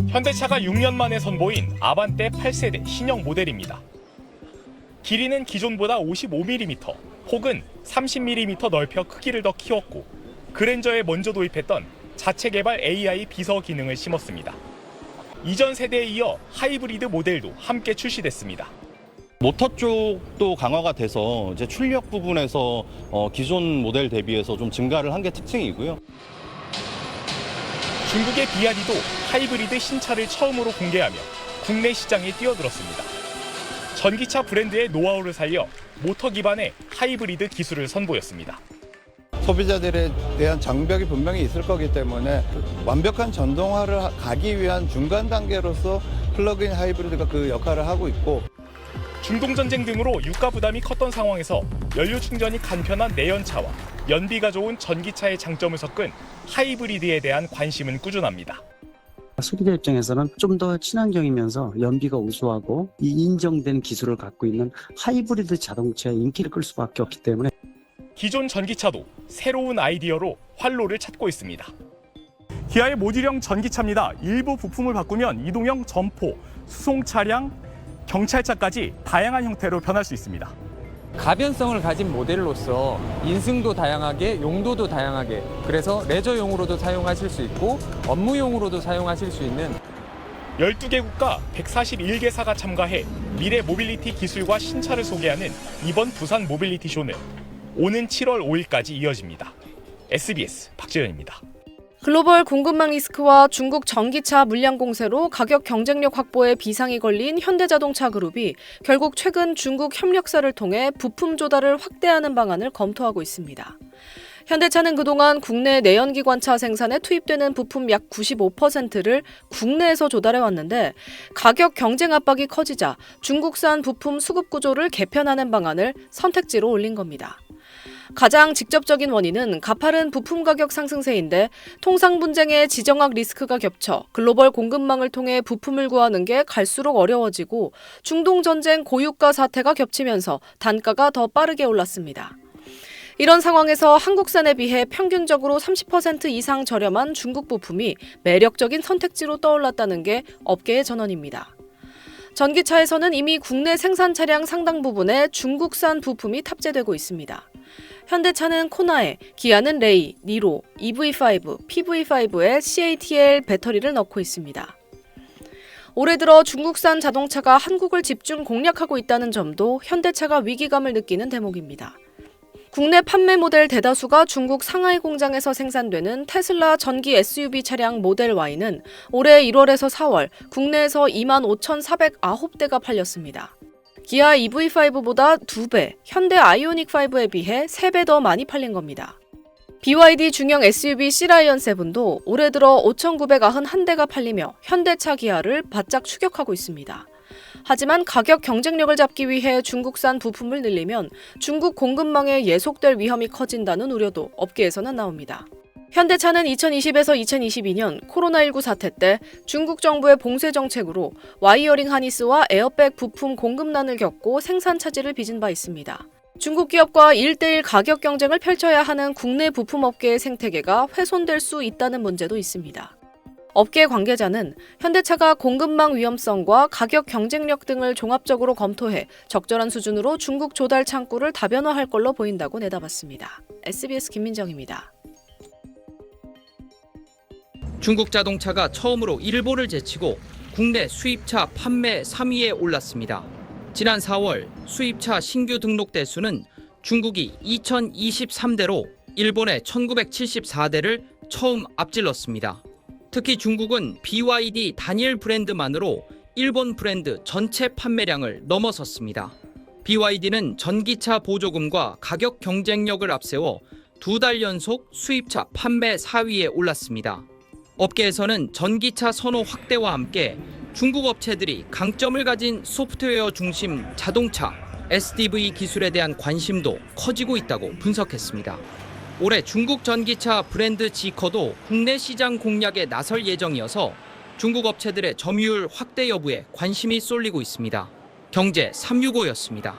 현대차가 6년 만에 선보인 아반떼 8세대 신형 모델입니다. 길이는 기존보다 55mm 혹은 30mm 넓혀 크기를 더 키웠고 그랜저에 먼저 도입했던 자체 개발 AI 비서 기능을 심었습니다. 이전 세대에 이어 하이브리드 모델도 함께 출시됐습니다. 모터 쪽도 강화가 돼서 이제 출력 부분에서 기존 모델 대비해서 좀 증가를 한 게 특징이고요. 중국의 비아디도 하이브리드 신차를 처음으로 공개하며 국내 시장에 뛰어들었습니다. 전기차 브랜드의 노하우를 살려 모터 기반의 하이브리드 기술을 선보였습니다. 소비자들에 대한 장벽이 분명히 있을 거기 때문에 완벽한 전동화를 가기 위한 중간 단계로서 플러그인 하이브리드가 그 역할을 하고 있고, 중동전쟁 등으로 유가 부담이 컸던 상황에서 연료 충전이 간편한 내연차와 연비가 좋은 전기차의 장점을 섞은 하이브리드에 대한 관심은 꾸준합니다. 소비자 입장에서는 좀 더 친환경이면서 연비가 우수하고 이 인정된 기술을 갖고 있는 하이브리드 자동차의 인기를 끌 수밖에 없기 때문에 기존 전기차도 새로운 아이디어로 활로를 찾고 있습니다. 기아의 모듈형 전기차입니다. 일부 부품을 바꾸면 이동형 점포, 수송 차량, 경찰차까지 다양한 형태로 변할 수 있습니다. 가변성을 가진 모델로서 인승도 다양하게, 용도도 다양하게, 그래서 레저용으로도 사용하실 수 있고 업무용으로도 사용하실 수 있는 12개 국가 141개사가 참가해 미래 모빌리티 기술과 신차를 소개하는 이번 부산 모빌리티 쇼는 오는 7월 5일까지 이어집니다. SBS 박재현입니다. 글로벌 공급망 리스크와 중국 전기차 물량 공세로 가격 경쟁력 확보에 비상이 걸린 현대자동차 그룹이 결국 최근 중국 협력사를 통해 부품 조달을 확대하는 방안을 검토하고 있습니다. 현대차는 그동안 국내 내연기관차 생산에 투입되는 부품 약 95%를 국내에서 조달해왔는데 가격 경쟁 압박이 커지자 중국산 부품 수급 구조를 개편하는 방안을 선택지로 올린 겁니다. 가장 직접적인 원인은 가파른 부품 가격 상승세인데 통상 분쟁의 지정학 리스크가 겹쳐 글로벌 공급망을 통해 부품을 구하는 게 갈수록 어려워지고 중동 전쟁 고유가 사태가 겹치면서 단가가 더 빠르게 올랐습니다. 이런 상황에서 한국산에 비해 평균적으로 30% 이상 저렴한 중국 부품이 매력적인 선택지로 떠올랐다는 게 업계의 전언입니다. 전기차에서는 이미 국내 생산 차량 상당 부분에 중국산 부품이 탑재되고 있습니다. 현대차는 코나에, 기아는 레이, 니로, EV5, PV5에 CATL 배터리를 넣고 있습니다. 올해 들어 중국산 자동차가 한국을 집중 공략하고 있다는 점도 현대차가 위기감을 느끼는 대목입니다. 국내 판매 모델 대다수가 중국 상하이 공장에서 생산되는 테슬라 전기 SUV 차량 모델 Y는 올해 1월에서 4월 국내에서 25,409대가 팔렸습니다. 기아 EV5보다 2배, 현대 아이오닉5에 비해 3배 더 많이 팔린 겁니다. BYD 중형 SUV C-라이언 7도 올해 들어 5,991대가 팔리며 현대차 기아를 바짝 추격하고 있습니다. 하지만 가격 경쟁력을 잡기 위해 중국산 부품을 늘리면 중국 공급망에 예속될 위험이 커진다는 우려도 업계에서는 나옵니다. 현대차는 2020에서 2022년 코로나19 사태 때 중국 정부의 봉쇄 정책으로 와이어링 하니스와 에어백 부품 공급난을 겪고 생산 차질을 빚은 바 있습니다. 중국 기업과 1대1 가격 경쟁을 펼쳐야 하는 국내 부품업계의 생태계가 훼손될 수 있다는 문제도 있습니다. 업계 관계자는 현대차가 공급망 위험성과 가격 경쟁력 등을 종합적으로 검토해 적절한 수준으로 중국 조달 창구를 다변화할 걸로 보인다고 내다봤습니다. SBS 김민정입니다. 중국 자동차가 처음으로 일본을 제치고 국내 수입차 판매 3위에 올랐습니다. 지난 4월 수입차 신규 등록 대수는 중국이 2,023대로 일본의 1,974대를 처음 앞질렀습니다. 특히 중국은 BYD 단일 브랜드만으로 일본 브랜드 전체 판매량을 넘어섰습니다. BYD는 전기차 보조금과 가격 경쟁력을 앞세워 2달 연속 수입차 판매 4위에 올랐습니다. 업계에서는 전기차 선호 확대와 함께 중국 업체들이 강점을 가진 소프트웨어 중심 자동차, SDV 기술에 대한 관심도 커지고 있다고 분석했습니다. 올해 중국 전기차 브랜드 지커도 국내 시장 공략에 나설 예정이어서 중국 업체들의 점유율 확대 여부에 관심이 쏠리고 있습니다. 경제 365였습니다.